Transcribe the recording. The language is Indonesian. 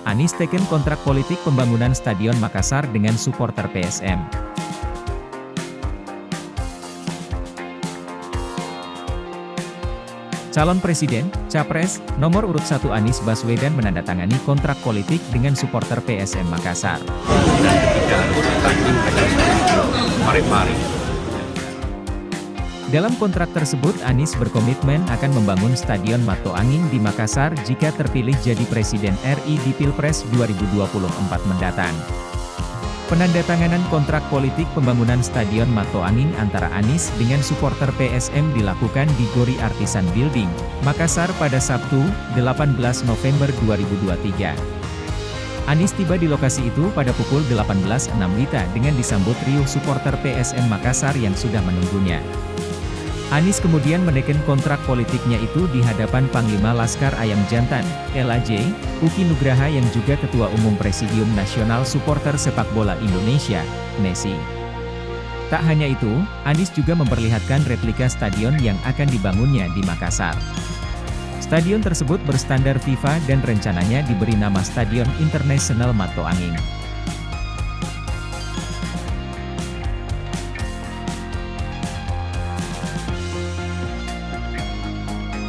Anies teken kontrak politik pembangunan Stadion Makassar dengan supporter PSM. Calon Presiden, Capres, nomor urut 1 Anies Baswedan menandatangani kontrak politik dengan supporter PSM Makassar. Dan ketiga, tanding Mari-Mari. Dalam kontrak tersebut Anies berkomitmen akan membangun Stadion Mato Angin di Makassar jika terpilih jadi Presiden RI di Pilpres 2024 mendatang. Penandatanganan kontrak politik pembangunan Stadion Mato Angin antara Anies dengan supporter PSM dilakukan di Gori Artisan Building, Makassar pada Sabtu, 18 November 2023. Anies tiba di lokasi itu pada pukul 18.06 WITA dengan disambut riuh supporter PSM Makassar yang sudah menunggunya. Anies kemudian meneken kontrak politiknya itu di hadapan Panglima Laskar Ayam Jantan, LAJ, Uki Nugraha yang juga Ketua Umum Presidium Nasional Supporter Sepak Bola Indonesia, NESI. Tak hanya itu, Anies juga memperlihatkan replika stadion yang akan dibangunnya di Makassar. Stadion tersebut berstandar FIFA dan rencananya diberi nama Stadion Internasional Mato Angin.